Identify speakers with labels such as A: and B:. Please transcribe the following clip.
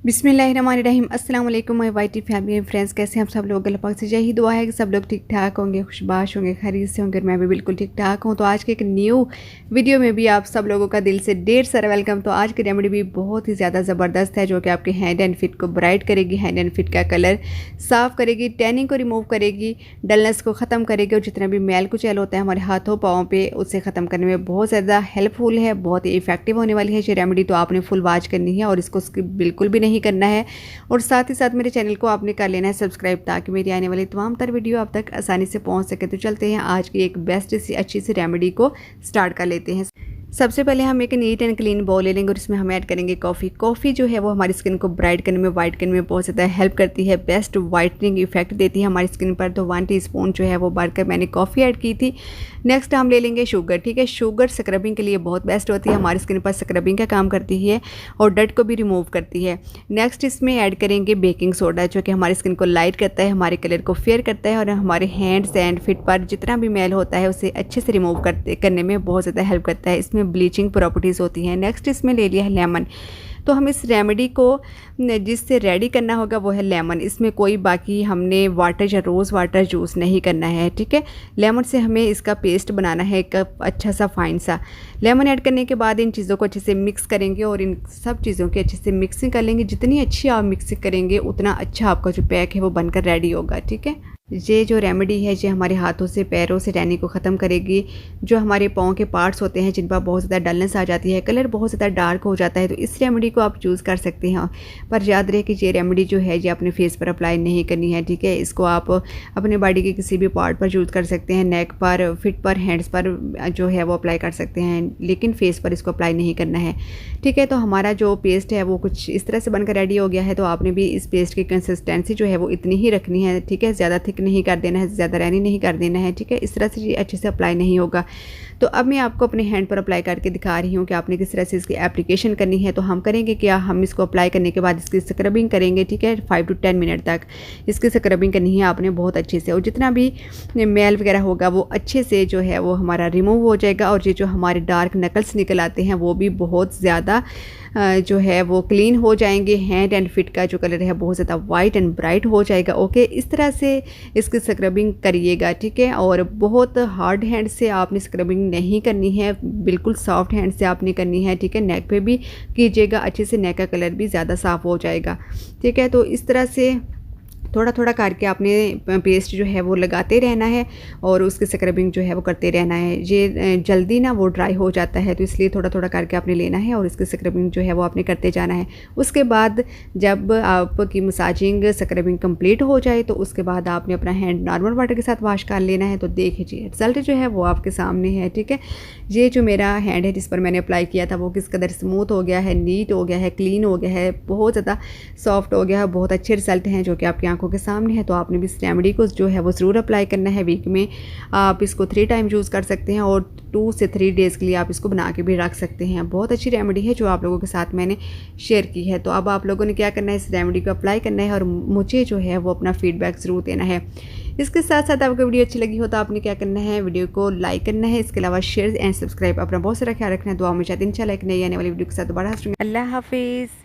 A: बिस्मिल्लाहिर्रहमानिर्रहीम अस्सलाम वालेकुम my YT family and friends. कैसे हैं आप सब लोग? अल्लाह पाक से यही दुआ है कि सब लोग ठीक ठाक होंगे, खुशबाश होंगे, खैरियत से होंगे। मैं भी बिल्कुल ठीक ठाक हूँ। तो आज के एक न्यू वीडियो में भी आप सब लोगों का दिल से ढेर सारा वेलकम। तो आज की रेमेडी भी बहुत ही ज़्यादा ज़बरदस्त है, जो कि आपके हैंड एंड फिट को ब्राइट करेगी, हैंड एंड फिट का कलर साफ़ करेगी, टैनिंग को रिमूव करेगी, डलनेस को ख़त्म करेगी और जितना भी मैल कुचैल होता है हमारे हाथों पाँव पे, उसे ख़त्म करने में बहुत ज़्यादा हेल्पफुल है, बहुत ही इफेक्टिव होने वाली है ये रेमेडी। तो आपने फुल वॉच करनी है और इसको स्किप बिल्कुल भी नहीं करना है। और साथ ही साथ मेरे चैनल को आपने कर लेना है सब्सक्राइब, ताकि मेरी आने वाली तमाम तर वीडियो आप तक आसानी से पहुंच सके। तो चलते हैं आज की एक बेस्ट सी अच्छी सी रेमेडी को स्टार्ट कर लेते हैं। सबसे पहले हम एक नीट एंड क्लीन बाउल ले लेंगे और इसमें हम ऐड करेंगे कॉफ़ी। कॉफ़ी जो है वो हमारी स्किन को ब्राइट करने में, वाइट करने में बहुत ज़्यादा हेल्प करती है, बेस्ट वाइटनिंग इफेक्ट देती है हमारी स्किन पर। तो 1 टीस्पून जो है वो भरकर मैंने कॉफ़ी ऐड की थी। नेक्स्ट हम ले लेंगे शुगर। ठीक है, शुगर स्क्रबिंग के लिए बहुत बेस्ट होती है, हमारी स्किन पर स्क्रबिंग का काम करती है और डर्ट को भी रिमूव करती है। नेक्स्ट इसमें ऐड करेंगे बेकिंग सोडा, जो कि हमारी स्किन को लाइट करता है, हमारे कलर को फेयर करता है और हमारे हैंड्स एंड फिट पर जितना भी मैल होता है उसे अच्छे से रिमूव करने में बहुत ज़्यादा हेल्प करता है। इसमें ब्लीचिंग प्रॉपर्टीज़ होती हैं। नेक्स्ट इसमें ले लिया है लेमन। तो हम इस रेमेडी को जिससे रेडी करना होगा वो है लेमन। इसमें कोई बाकी हमने वाटर या रोज़ वाटर यूज़ नहीं करना है। ठीक है, लेमन से हमें इसका पेस्ट बनाना है, एक अच्छा सा फाइन सा। लेमन ऐड करने के बाद इन चीज़ों को अच्छे से मिक्स करेंगे और इन सब चीज़ों की अच्छे से मिक्सिंग कर लेंगे। जितनी अच्छी आप मिक्सिंग करेंगे उतना अच्छा आपका जो पैक है वो बनकर रेडी होगा। ठीक है, ये जो रेमेडी है ये हमारे हाथों से, पैरों से टैनिंग को ख़त्म करेगी। जो हमारे पाँव के पार्ट्स होते हैं जिन पर बहुत ज़्यादा डलनेस आ जाती है, कलर बहुत ज़्यादा डार्क हो जाता है, तो इस रेमेडी को आप यूज़ कर सकते हैं। पर याद रहे कि ये रेमेडी जो है ये अपने फेस पर अप्लाई नहीं करनी है। ठीक है, इसको आप अपने बॉडी के किसी भी पार्ट पर यूज़ कर सकते हैं, नेक पर, फिट पर, हैंड्स पर जो है वो अप्लाई कर सकते हैं, लेकिन फेस पर इसको अप्लाई नहीं करना है। ठीक है, तो हमारा जो पेस्ट है वो कुछ इस तरह से बनकर रेडी हो गया है। तो आपने भी इस पेस्ट की कंसिस्टेंसी जो है वो इतनी ही रखनी है। ठीक है, ज़्यादा थिक नहीं कर देना है, ज़्यादा रैनी नहीं कर देना है। ठीक है, इस तरह से ये अच्छे से अप्लाई नहीं होगा। तो अब मैं आपको अपने हैंड पर अप्लाई करके दिखा रही हूँ कि आपने किस तरह से इसकी एप्लीकेशन करनी है। तो हम करेंगे क्या, हम इसको अप्लाई करने के बाद इसकी स्क्रबिंग करेंगे। ठीक है, 5 to 10 मिनट तक इसकी स्क्रबिंग करनी है आपने बहुत अच्छे से, और जितना भी मैल वगैरह होगा वो अच्छे से जो है वो हमारा रिमूव हो जाएगा। और ये जो हमारे डार्क नकल्स निकल आते हैं वो भी बहुत ज़्यादा जो है वो क्लीन हो जाएंगे। हैंड एंड फिट का जो कलर है बहुत ज़्यादा वाइट एंड ब्राइट हो जाएगा। ओके, इस तरह से इसकी स्क्रबिंग करिएगा। ठीक है, और बहुत हार्ड हैंड से आपने स्क्रबिंग नहीं करनी है, बिल्कुल सॉफ्ट हैंड से आपने करनी है। ठीक है, नेक पे भी कीजिएगा, अच्छे से नेक का कलर भी ज़्यादा साफ़ हो जाएगा। ठीक है, तो इस तरह से थोड़ा थोड़ा करके आपने पेस्ट जो है वो लगाते रहना है और उसकी स्क्रबिंग जो है वो करते रहना है। ये जल्दी ना वो ड्राई हो जाता है, तो इसलिए थोड़ा थोड़ा करके आपने लेना है और इसकी स्क्रबिंग जो है वो आपने करते जाना है। उसके बाद जब आपकी मसाजिंग स्क्रबिंग कंप्लीट हो जाए तो उसके बाद आपने अपना हैंड नॉर्मल वाटर के साथ वॉश कर लेना है। तो देखिए रिजल्ट जो है वो आपके सामने है। ठीक है, ये जो मेरा हैंड है जिस पर मैंने अप्लाई किया था वो किस कदर स्मूथ हो गया है, नीट हो गया है, क्लीन हो गया है, बहुत ज़्यादा सॉफ्ट हो गया है। बहुत अच्छे रिजल्ट हैं जो कि आपकी आंखों के सामने है। तो आपने भी इस रेमेडी को जो है वो ज़रूर अप्लाई करना है। वीक में आप इसको 3 टाइम यूज़ कर सकते हैं और 2 से 3 डेज़ के लिए आप इसको बना के भी रख सकते हैं। बहुत अच्छी रेमेडी है जो आप लोगों के साथ मैंने शेयर की है। तो अब आप लोगों ने क्या करना है, इस रेमेडी को अप्लाई करना है और मुझे जो है वो अपना फीडबैक ज़रूर देना है। इसके साथ साथ आपको वीडियो अच्छी लगी हो तो आपने क्या करना है, वीडियो को लाइक करना है। इसके अलावा शेयर एंड सब्सक्राइब। अपना बहुत सारा ख्याल रखना है, दुआ में चाहते हैं इंशाल्लाह एक नई आने वाली वीडियो के साथ दोबारा हाजिर होंगे। अल्लाह हाफिज़।